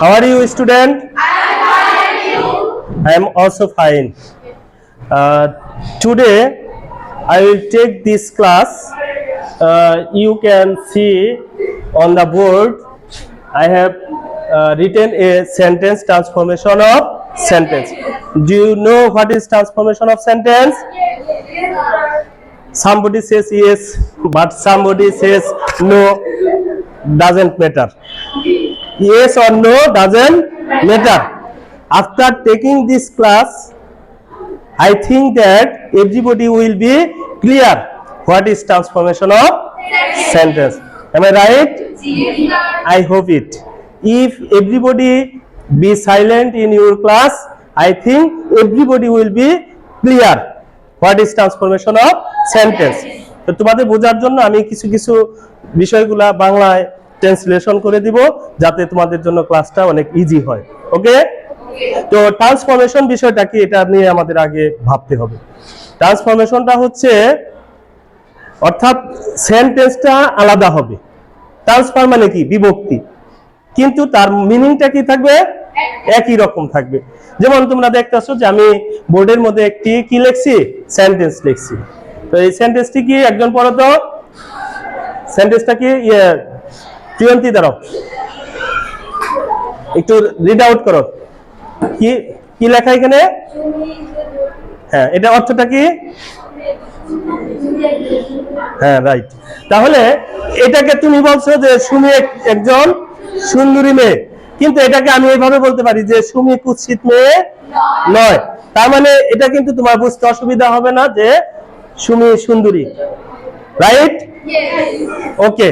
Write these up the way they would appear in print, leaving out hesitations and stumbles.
How are you, student? I am also fine. Today, I will take this class. You can see on the board, I have written a sentence transformation of sentence. Do you know what is transformation of sentence? Somebody says yes, but somebody says no. Doesn't matter. Yes or no doesn't matter. After taking this class, I think that everybody will be clear what is transformation of sentence. Am I right? I hope it. If everybody be silent in your class, I think everybody will be clear what is transformation of sentence. তো তোমাদের বোঝার জন্য আমি কিছু কিছু বিষয়গুলা বাংলায় translation করে দিব যাতে তোমাদের জন্য ক্লাসটা অনেক ইজি হয়। ওকে, তো ট্রান্সফরমেশন বিষয়টা কি এটা নিয়ে আমাদের আগে ভাবতে হবে। ট্রান্সফরমেশনটা হচ্ছে অর্থাৎ সেন্টেন্সটা আলাদা হবে। ট্রান্সফার মানে কি বিভক্তি, কিন্তু তার মিনিংটা কি থাকবে একই রকম থাকবে। যেমন তোমরা দেখতেছো যে আমি বোর্ডের মধ্যে একটি কি লিখছি সেন্টেন্স লিখছি। তো এই সেন্টেন্সটি কি একজন পড়ো তো, সেন্টেন্সটা কি প্রিয়ন্তি দাঁড়াও একটু রিড আউট করো। কি কি লেখা এখানে? হ্যাঁ, এটা অর্থটা কি? হ্যাঁ, রাইট। তাহলে এটাকে তুমি বলছো যে সুমি একজন সুন্দরী মেয়ে, কিন্তু এটাকে আমি এইভাবে বলতে পারি যে সুমি কুৎসিত মেয়ে নয়। তার মানে এটা কিন্তু তোমার বুঝতে অসুবিধা হবে না যে সুমি সুন্দরী, right? Okay,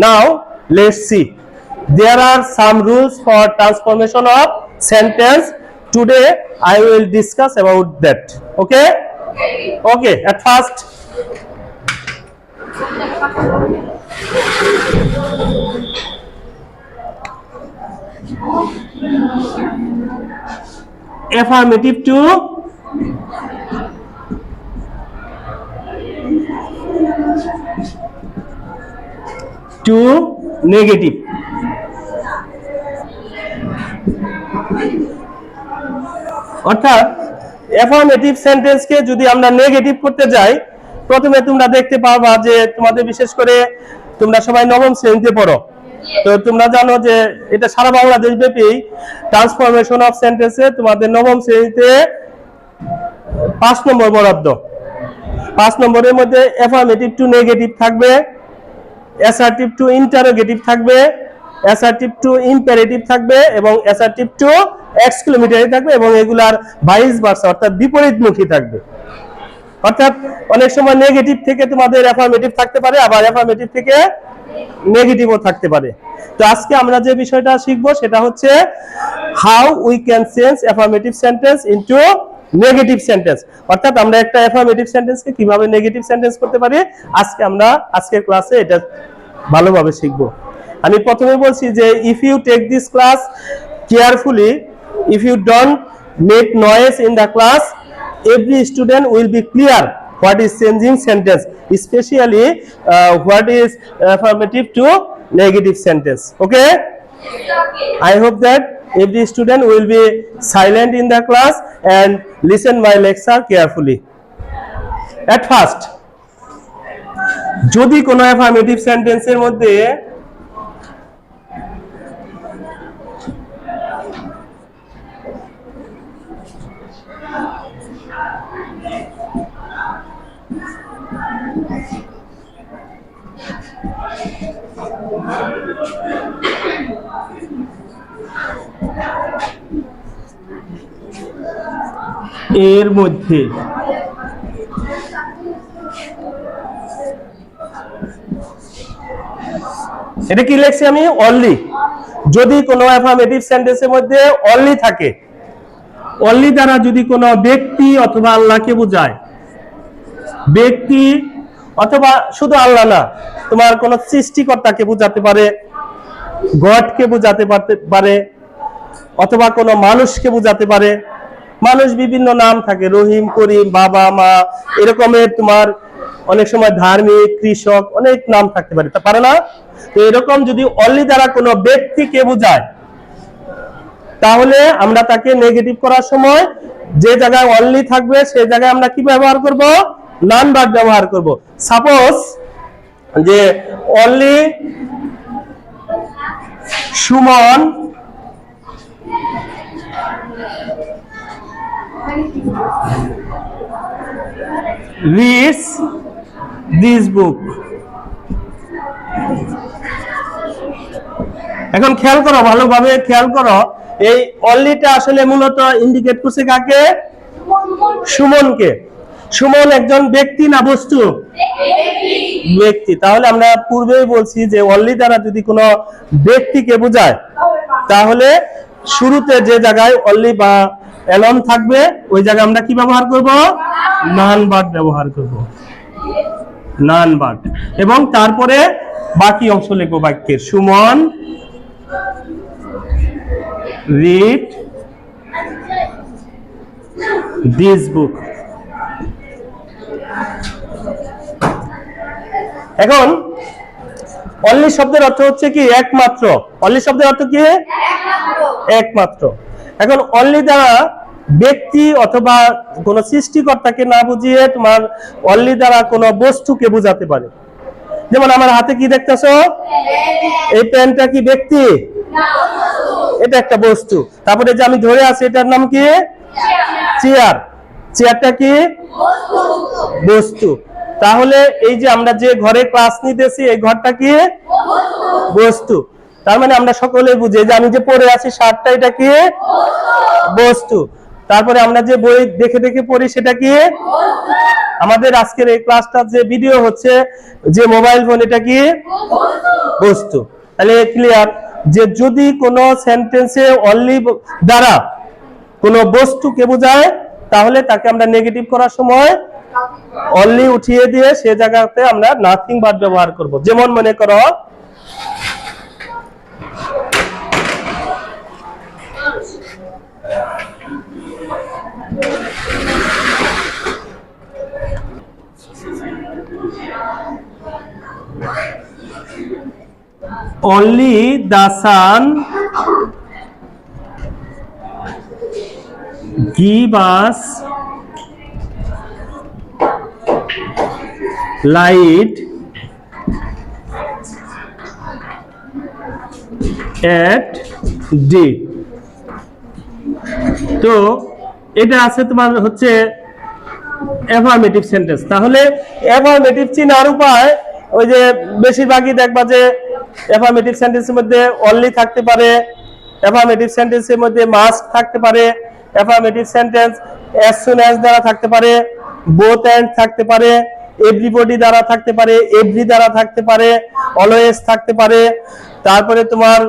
now let's see. There are some rules for transformation of sentence. Today I will discuss about that. Okay? Okay, at first affirmative to negative. অর্থাৎ অ্যাফার্মেটিভ সেন্টেন্সকে যদি আমরা নেগেটিভ করতে যাই, প্রথমে তোমরা দেখতে পাবা যে তোমাদের বিশেষ করে তোমরা সবাই নবম শ্রেণীতে পড়ো, তো তোমরা জানো যে এটা সারা বাংলাদেশ ব্যাপী ট্রান্সফরমেশন অফ সেন্টেন্সে তোমাদের নবম শ্রেণীতে 5 নম্বর বরাদ্দ। 5 নম্বরের মধ্যে অ্যাফার্মেটিভ টু নেগেটিভ থাকবে, অ্যাসার্টিভ টু ইন্টারোগেটিভ থাকবে, অ্যাসার্টিভ টু ইম্পারেটিভ থাকবে এবং অ্যাসার্টিভ টু এক্সক্লেমেটরি থাকবে এবং এগুলার ভাইস ভার্সা অর্থাৎ বিপরীতমুখী থাকবে। অর্থাৎ অনেক সময় নেগেটিভ থেকে তোমাদের অ্যাফার্মেটিভ থাকতে পারে, আবার অ্যাফার্মেটিভ থেকে নেগেটিভও থাকতে পারে। তো আজকে আমরা যে বিষয়টা শিখবো সেটা হচ্ছে how we can change affirmative sentence into negative sentence. অর্থাৎ আমরা একটা অ্যাফার্মেটিভ সেন্টেন্সকে কিভাবে নেগেটিভ সেন্টেন্স করতে পারি আজকে আমরা আজকের ক্লাসে এটা ভালোভাবে শিখবো। আমি প্রথমে বলছি যে if you take this class carefully, if you don't make noise in the class, every student will be clear what is changing sentence, especially what is affirmative to negative sentence. Okay? I hope that every student will be silent in the class and listen my lecture carefully. At first, যদি কোনো affirmative sentence এর মধ্যে এর মধ্যে এটা কি লিখছি আমি অনলি, যদি কোনো অ্যাফার্মেটিভ সেন্টেন্সের মধ্যে অনলি থাকে, অনলি দ্বারা যদি কোনো ব্যক্তি অথবা আল্লাহকে বোঝায়, ব্যক্তি অথবা শুধু আল্লাহ না, তোমার কোন সৃষ্টিকর্তাকে বোঝাতে পারে, গডকে বোঝাতে পারে, অথবা কোনো মানুষকে বোঝাতে পারে। মানুষ বিভিন্ন নাম থাকে, রহিম, করিম, বাবা, মা, এরকমের তোমার অনেক সময় ধার্মিক, কৃষক, অনেক নাম থাকতে পারে, তা পারে না? তো এরকম যদি অনলি দ্বারা কোনো ব্যক্তিকে বোঝায় তাহলে আমরা তাকে নেগেটিভ করার সময় যে জায়গায় অনলি থাকবে সেই জায়গায় আমরা কি ব্যবহার করব? নান ভার্ব ব্যবহার করব। সাপোজ যে only Suman reads this book. এখন খেয়াল করো, ভালোভাবে খেয়াল করো, এই অনলিটা আসলে মূলত ইন্ডিকেট করছে কাকে? সুমনকে। সুমন একজন ব্যক্তি না বস্তু? ব্যক্তি। তাহলে আমরা পূর্বেই বলছি যে অনলি দ্বারা যদি কোনো ব্যক্তিকে বোঝায় তাহলে শুরুতে যে জায়গায় অনলি বা অ্যালন থাকবে ওই জায়গায় আমরা কি ব্যবহার করব? নান ভার্ব ব্যবহার করব, নান ভার্ব। এবং তারপরে বাকি অংশ লিখবো বাক্যের। Suman read this book. এখন অনলি শব্দের অর্থ হচ্ছে কি? একমাত্র। অনলি শব্দের অর্থ কি? একমাত্র। এখন অনলি দ্বারা ব্যক্তি অথবা কোন সৃষ্টিকর্তাকে না বুঝিয়ে তোমার অনলি দ্বারা কোন বস্তুকে বোঝাতে পারে। যেমন আমার হাতে কি দেখতেছো? এই পেনটা কি ব্যক্তি? এটা একটা বস্তু। তারপরে যে আমি ধরে আছি এটার নাম কি? চেয়ার। চেয়ারটা কি? বস্তু। তাহলে এই যে আমরা যে ঘরে ক্লাস নিতেছি এই ঘরটা কি? বস্তু। তার মানে আমরা সকলেই বুঝি যে আমি যে পড়ে আছি শার্টটা এটা কি? বস্তু। তারপরে আমরা যে বই দেখে দেখে পড়ি সেটা কি? আমাদের আজকের এই ক্লাসটা যে ভিডিও হচ্ছে, যে মোবাইল ফোন, এটা কি? বস্তু। তাহলে ক্লিয়ার যে যদি কোনো সেন্টেন্সে অনলি দ্বারা কোনো বস্তুকে বোঝায় তাহলে তাকে আমরা নেগেটিভ করার সময় অনলি উঠিয়ে দিয়ে সে জায়গাতে আমরা নাথিং ভার্ব ব্যবহার করব। যেমন মনে করো only the sun give us light at day. তো এটা আছে তোমার হচ্ছে অ্যাফার্মেটিভ সেন্টেন্স। তাহলে অ্যাফার্মেটিভ চিনার উপায় ওই যে বেশিরভাগই দেখবা যে অ্যাফার্মেটিভ সেন্টেন্সের মধ্যে অনলি থাকতে পারে, অ্যাফার্মেটিভ সেন্টেন্সের মধ্যে মাস্ট থাকতে পারে, affirmative sentence as soon as দ্বারা থাকতে পারে, বোথ এন্ড থাকতে পারে, এভরিবডি দ্বারা থাকতে পারে, এভরি দ্বারা থাকতে পারে, অলওয়েজ থাকতে পারে, তারপরে তোমার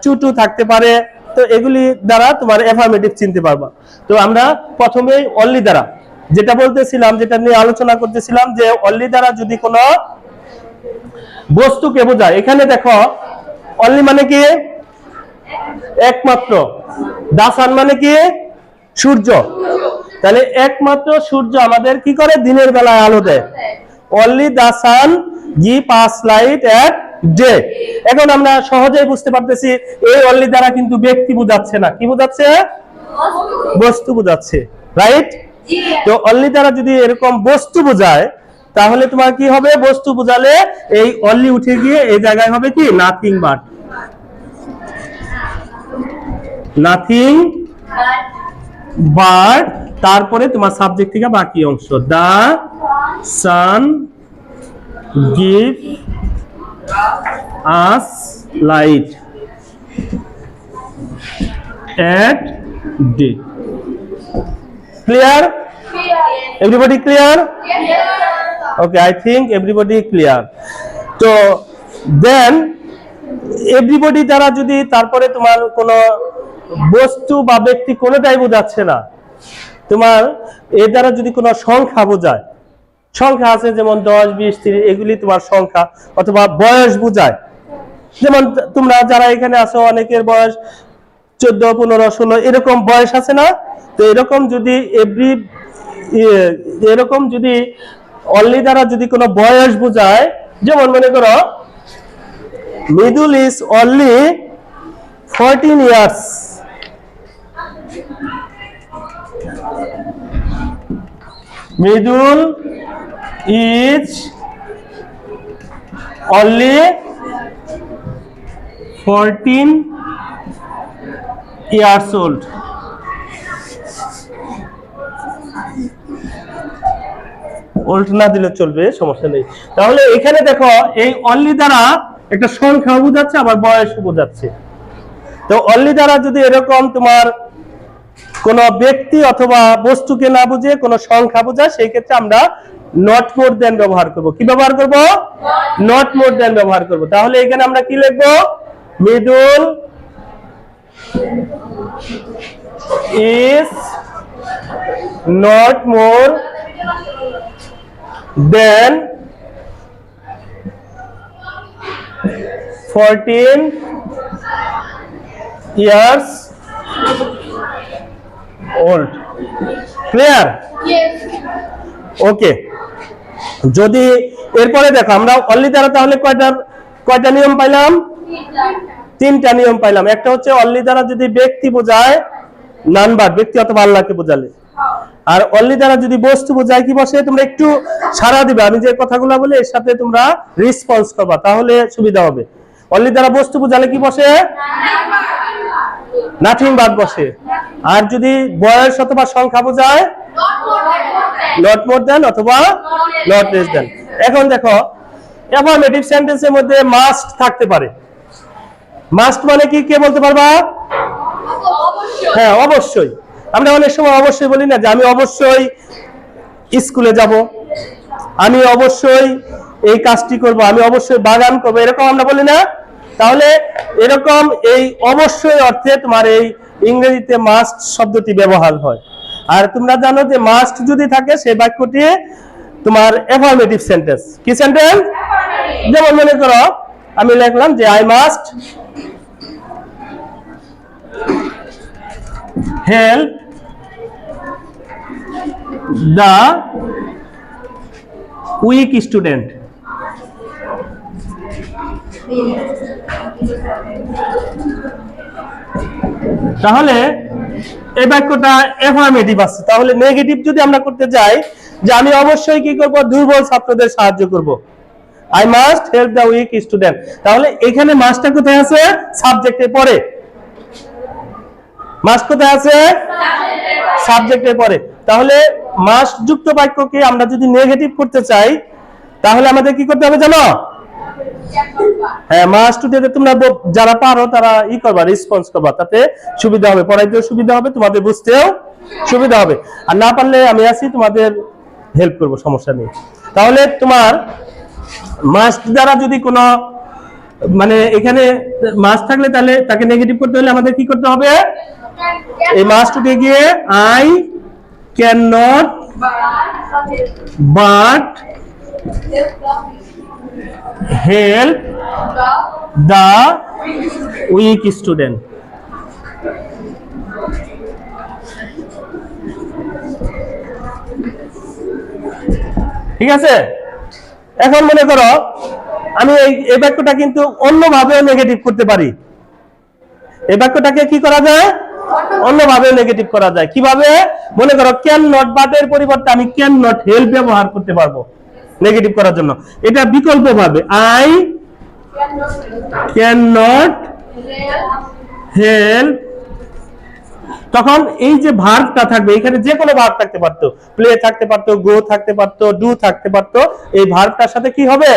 টু টু থাকতে পারে। তো এগুলি দ্বারা তোমার অ্যাফার্মেটিভ চিনতে পারবা। তো আমরা প্রথমেই অনলি দ্বারা যেটা বলতেছিলাম, যেটা নিয়ে আলোচনা করতেছিলাম, যে অনলি দ্বারা যদি কোনো বস্তুকে বোঝায়, এখানে দেখো অনলি মানে কি? একমাত্র। দা সান মানে কি? সূর্য। তাহলে একমাত্র সূর্য আমাদের কি করে? দিনের বেলায় আলো দেয়। Only the sun give us light at day. এখন আমরা সহজেই বুঝতে পারতেছি এই অনলি দ্বারা কিন্তু ব্যক্তি বোঝাচ্ছে না, কি বোঝাচ্ছে? বস্তু বোঝাচ্ছে, রাইট? তো অনলি দ্বারা যদি এরকম বস্তু বোঝায় তাহলে তোমার কি হবে? বস্তু বোঝালে এই অনলি উঠে গিয়ে এই জায়গায় হবে কি? Nothing but. নাথিং বাট, তারপরে তোমার সাবজেক্ট থেকে বাকি অংশ। The sun give us light at day. Clear? Everybody clear? Okay, I think everybody clear. তো দেন এভরিবডি দ্বারা যদি তারপরে তোমার কোনো বস্তু বা ব্যক্তি কোনোটাই বোঝাচ্ছে না, তোমার এর দ্বারা যদি কোনো সংখ্যা বোঝায়, সংখ্যা আছে যেমন 10, 20, 30, এগুলি তোমার সংখ্যা, অথবা বয়স বোঝায়, যেমন তোমরা যারা এখানে আছো অনেকের বয়স 14, 15, 16 এরকম বয়স আছে না? তো এরকম যদি এরকম যদি অনলি দ্বারা যদি কোনো বয়স বোঝায়, যেমন মনে করো Mridul is only 14 years Mridul is only 14 years old. Old না দিলে চলবে, সমস্যা নেই। তাহলে এখানে দেখো এই অনলি দ্বারা একটা সংখ্যা বোঝাচ্ছে আবার বয়স বোঝাচ্ছে। তো অনলি দ্বারা যদি এরকম তোমার কোন ব্যক্তি অথবা বস্তুকে না বুঝে কোন সংখ্যা বোঝায়, সেই ক্ষেত্রে আমরা নট মোর দেন ব্যবহার করব। কি ব্যবহার করব? নট মোর দেন ব্যবহার করব। তাহলে এখানে আমরা কি লিখব? Mridul is not more than 14 years old. Clear? Yes. ওকে। যদি এরপরে দেখো আমরা অনলি দ্বারা তাহলে কয়টা নিয়ম পাইলাম? তিনটা নিয়ম পাইলাম। একটা হচ্ছে অনলি দ্বারা যদি ব্যক্তি বোঝায়, নানবার ব্যক্তি অথবা আল্লাহকে বোঝালে, আর অনলি দ্বারা যদি বস্তু বোঝায় কি বসে, তোমরা একটু সাড়া দিবে আমি যে কথাগুলো বলি এর সাথে তোমরা রেসপন্স করবা, তাহলে সুবিধা হবে। অনলি দ্বারা বস্তু বোঝালে কি বসে? নাথিং বাদ বসে। আর যদি বয়স অথবা সংখ্যা বোঝায় নট মোর দেন অথবা নট লেস দেন। এখন দেখো অ্যাফার্মেটিভ সেন্টেন্সের মধ্যে মাস্ট থাকতে পারে। মাস্ট মানে কি, কে বলতে পারবা? হ্যাঁ, অবশ্যই। আমরা অনেক সময় অবশ্যই বলি না যে আমি অবশ্যই স্কুলে যাব, আমি অবশ্যই এই কাজটি করব, আমি অবশ্যই বাগান করব, এরকম আমরা বলি না? তাহলে এরকম এই অবশ্যই অর্থে তোমার এই ইংরেজিতে মাস্ট শব্দটি ব্যবহার হয়। আর তোমরা জানো যে মাস্ট যদি থাকে সেই বাক্যটি তোমার অ্যাফার্মেটিভ সেন্টেন্স। কি সেন্টেন্স? যেমন মনে করো আমি লিখলাম যে I must help the week student. তাহলে এই বাক্যটা অ্যাফার্মেটিভ আছে। তাহলে নেগেটিভ যদি আমরা করতে যাই যে আমি অবশ্যই কি করব? দুর্বল ছাত্রদের সাহায্য করব, I must help the week student. তাহলে এখানে মাস্টটা কোথায় আছে? সাবজেক্টের পরে। মাস্ট কোথায় আছে? সাবজেক্টের পরে। তাহলে মাস্ট যুক্ত বাক্যকে আমরা যদি নেগেটিভ করতে চাই তাহলে আমাদের কি করতে হবে জানো? হ্যাঁ, মাস্ট দিতে তোমরা যারা পারো তারা করবা, রেসপন্স করবা, তাতে সুবিধা হবে, পড়াইতেও সুবিধা হবে, তোমাদের বুঝতেও সুবিধা হবে। আর না পারলে আমি আছি, তোমাদের হেল্প করব, সমস্যা নেই। তাহলে তোমার মাস্ট দ্বারা যদি কোনো মানে এখানে মাস্ট থাকলে তাহলে তাকে নেগেটিভ করতে হলে আমাদের কি করতে হবে? এই মাস্টকে গিয়ে I can not but help the week student. ঠিক আছে? এখন মনে করো আমি এই বাক্যটা কিন্তু অন্যভাবেও নেগেটিভ করতে পারি। এই বাক্যটাকে কি করা যায়? অন্যভাবে নেগেটিভ করা যায়। কিভাবে? মনে করো ক্যান নট বাটের পরিবর্তে আমি ক্যান নট হেল্প ব্যবহার করতে পারবো নেগেটিভ করার জন্য। এটা বিকল্প ভাবে আই ক্যান নট হেল্প। তখন এই যে ভার্বটা থাকবে, এখানে যে কোনো ভার্ব থাকতে পারতো, প্লে থাকতে পারতো, গো থাকতে পারতো, ডু থাকতে পারতো। এই ভার্বটার সাথে কি হবে?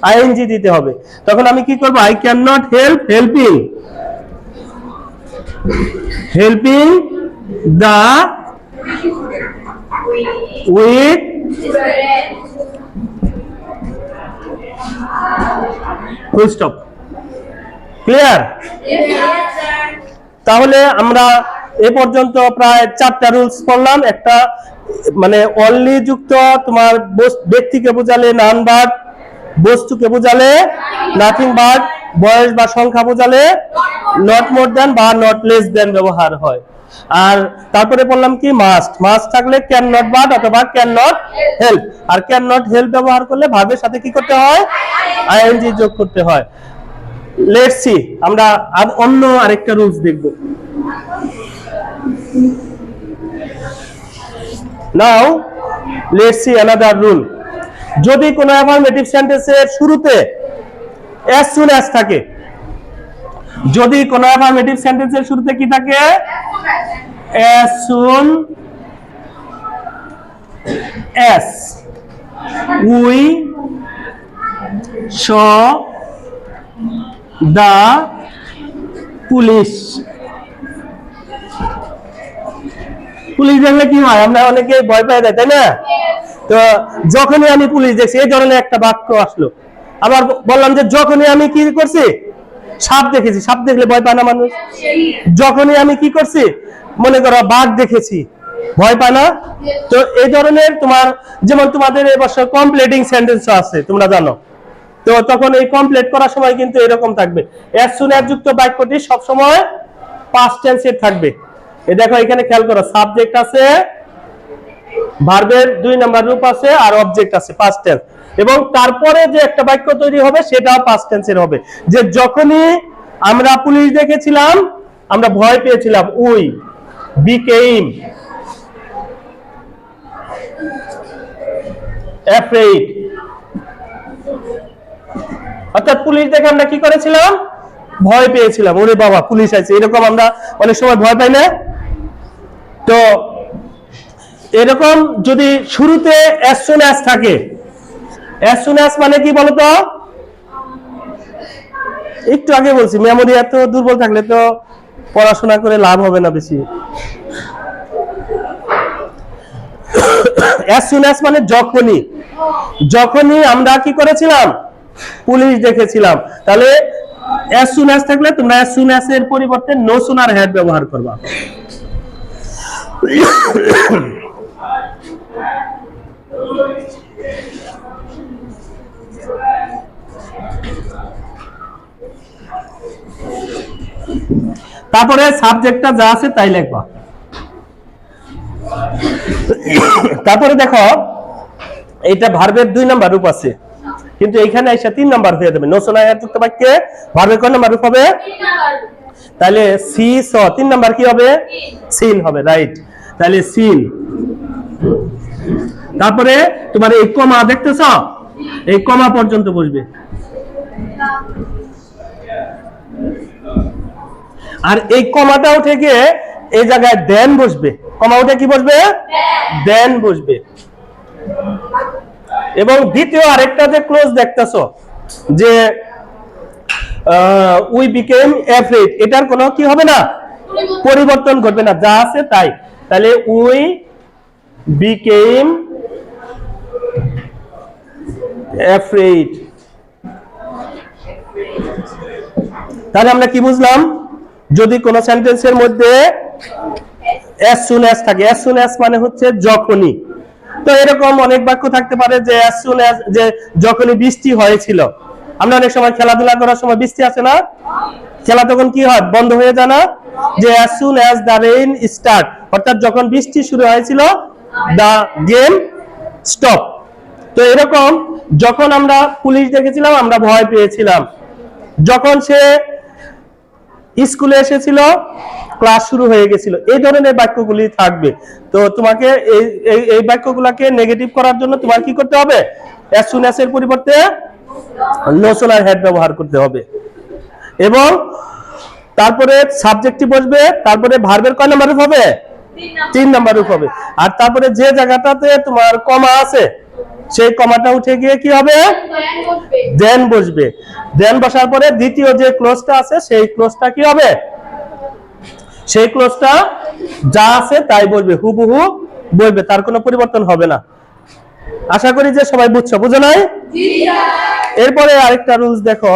আইএনজি দিতে হবে। তখন আমি কি করব? I can not help helping the weak full stop. Clear? তাহলে আমরা এ পর্যন্ত প্রায় 4টা রুলস পড়লাম। একটা মানে অনলি যুক্ত তোমার ব্যক্তিকে বোঝালে নাউন ভার্ব, বস্তুকে বোঝালে নাথিং ভার্ব, বয়স বা সংখ্যা বোঝালে নট মোর দেন বা নট লেস দেন ব্যবহার হয়। আর তারপরে বললাম কি মাস্ট থাকলে ক্যান নট বাট অথবা ক্যান নট হেল্প। আর ক্যান নট হেল্প ব্যবহার করলে ভার্বের সাথে কি করতে হয়? আইএনজি যোগ করতে হয়। লেটস সি, আমরা অন্য আরেকটা রুলস দেখব। Now let's see another rule. যদি কোনো অ্যাফার্মেটিভ সেন্টেন্সের শুরুতে as soon as থাকে, যদি কোনো অ্যাফার্মেটিভ সেন্টেন্সের শুরুতে কি থাকে, as soon as we saw the police, police দেখলে কি হয়, আমরা অনেকে ভয় পেয়ে যাই, তাই না? তো যখনই আমি পুলিশ দেখছি, এই ধরনের একটা বাক্য আসলো। আবার বললাম যে যখনই আমি কি করছি, সাপ দেখেছি, সাপ দেখলে ভয় পায় না মানুষ? যখনই আমি কি করছি, মনে করো বাঘ দেখেছি, ভয় পায় না? তো এই ধরনের তোমার, যেমন তোমাদের এই বছর কমপ্লিটিং সেন্টেন্স আছে, তোমরা জানো। তো তখন এই কমপ্লিট করার সময় কিন্তু এরকম থাকবে, as soon as যুক্ত বাক্যটি সবসময় পাস্ট টেন্সে থাকবে। এই দেখো এখানে খেয়াল করো, সাবজেক্ট আছে, ভার্বের 2 নাম্বার রূপ আছে, আর অবজেক্ট আছে পাস্ট টেন্স, এবং তারপরে যে একটা বাক্য তৈরি হবে সেটাও পাস্ট টেন্সের হবে। যে যখনই আমরা পুলিশ দেখেছিলাম, আমরা ভয় পেয়েছিলাম, উই বিকেম অ্যাফ্রেইড। অর্থাৎ পুলিশ দেখে আমরা কি করেছিলাম, ভয় পেয়েছিলাম, ওরে বাবা পুলিশ আছে, এরকম আমরা অনেক সময় ভয় পাই না? তো এরকম যদি শুরুতে as soon as থাকে, as soon as মানে কি বলতো, একটু আগে বলছি, মেমোরি এত দুর্বল থাকলে তো পড়াশোনা করে লাভ হবে না বেশি। as soon as মানে যখনই, যখনই আমরা কি করেছিলাম, পুলিশ দেখেছিলাম। তাহলে as soon as থাকলে তোমরা as soon as এর পরিবর্তে no sooner had ব্যবহার করবা। তারপরে সাবজেক্টটা যা আছে তাই লিখবা। তারপরে দেখো এটা ভার্বের 2 নাম্বার রূপ আছে, কিন্তু এখানে এসে 3 নাম্বার হয়ে যাবে। নোসোনা যুক্ত বাক্যে ভার্বের কয় নাম্বার রূপ হবে? 3 নাম্বার। তাহলে সি স 3 নাম্বার কি হবে? সিন হবে, রাইট। তাহলে সিন। তারপরে তোমার এই কমা দেখতেছো, এই কমা পর্যন্ত বসবে, আর এই কমাটা উঠে গিয়ে এই জায়গায় দেন বসবে। কমা উঠে কি বসবে? দেন বসবে। এবং দ্বিতীয় আরেকটা যে ক্লোজ দেখতেছো, যে উই বিকেম অ্যাফ্রেড, এটার কোনো কি হবে না, পরিবর্তন ঘটবে না, যা আছে তাই। তাহলে উই বিকেম অ্যাফ্রেড। তাহলে আমরা কি বুঝলাম, যদি কোন সেন্টেন্সের মধ্যে as soon as থাকে, as soon as মানে হচ্ছে যখনই। তো এরকম অনেক বাক্য থাকতে পারে যে as soon as, যে যখনই বৃষ্টি হয়েছিল। আমরা অনেক সময় খেলাধুলা করার সময় বৃষ্টি আসে না, খেলা তখন কি হয়, বন্ধ হয়ে যায় না? যে as soon as the rain start, অর্থাৎ যখন বৃষ্টি শুরু হয়েছিল the game stop। তো এরকম যখন আমরা পুলিশ দেখেছিলাম আমরা ভয় পেয়েছিলাম, যখন সে স্কুলে এসেছিল ক্লাস শুরু হয়ে গেছিল, এই ধরনের বাক্যগুলি থাকবে। তো তোমাকে এই বাক্যগুলোকে নেগেটিভ করার জন্য তোমার কি করতে হবে, as soon as এর পরিবর্তে no sooner had ব্যবহার করতে হবে। এবং তারপরে সাবজেক্টটি বসবে, তারপরে ভার্বের কয় নাম্বার রূপ হবে? 3 নাম্বার রূপ হবে। আর তারপরে যে জায়গাটাতে তোমার কমা আছে সেই কমাটা উঠে গিয়ে কি হবে, দেন বসবে। দেন বসার পরে দ্বিতীয় যে ক্লোজটা আছে সেই ক্লোজটা কি হবে, সেই ক্লোজটা যা আছে তাই বলবে, হুবহু বলবে, তার কোনো পরিবর্তন হবে না। আশা করি যে সবাই বুঝছো, বুঝো নাই? এরপরে আরেকটা রুলস দেখো,